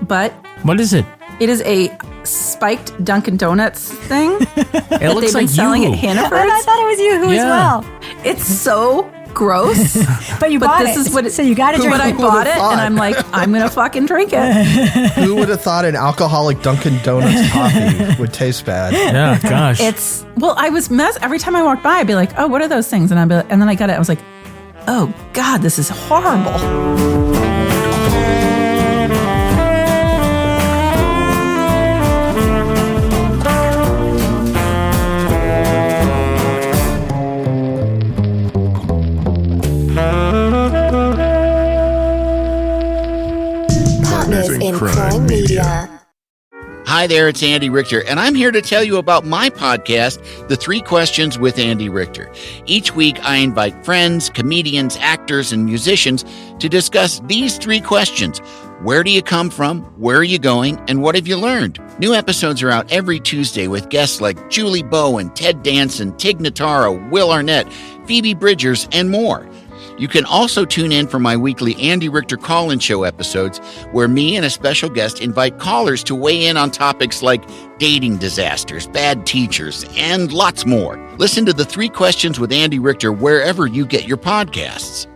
[SPEAKER 6] but...
[SPEAKER 5] What is it?
[SPEAKER 6] It is a spiked Dunkin' Donuts thing.
[SPEAKER 5] It looks
[SPEAKER 6] they've been selling at Hannaford's.
[SPEAKER 4] I thought it was Yoo-hoo as well.
[SPEAKER 6] It's so gross.
[SPEAKER 4] But you bought
[SPEAKER 6] this
[SPEAKER 4] it.
[SPEAKER 6] Is what it,
[SPEAKER 4] so you got to drink
[SPEAKER 6] it. But I bought it, and I'm like, I'm going to fucking drink it.
[SPEAKER 7] Who would have thought an alcoholic Dunkin' Donuts coffee would taste bad?
[SPEAKER 5] Yeah, gosh.
[SPEAKER 6] I was every time I walked by, I'd be like, oh, what are those things? And then I got it. I was like, oh, God, this is horrible.
[SPEAKER 1] In crime media.
[SPEAKER 18] Hi there, it's Andy Richter, and I'm here to tell you about my podcast, The 3 Questions with Andy Richter. Each week, I invite friends, comedians, actors, and musicians to discuss these 3 questions. Where do you come from? Where are you going? And what have you learned? New episodes are out every Tuesday with guests like Julie Bowen, Ted Danson, Tig Notaro, Will Arnett, Phoebe Bridgers, and more. You can also tune in for my weekly Andy Richter Call-In Show episodes, where me and a special guest invite callers to weigh in on topics like dating disasters, bad teachers, and lots more. Listen to The 3 Questions with Andy Richter wherever you get your podcasts.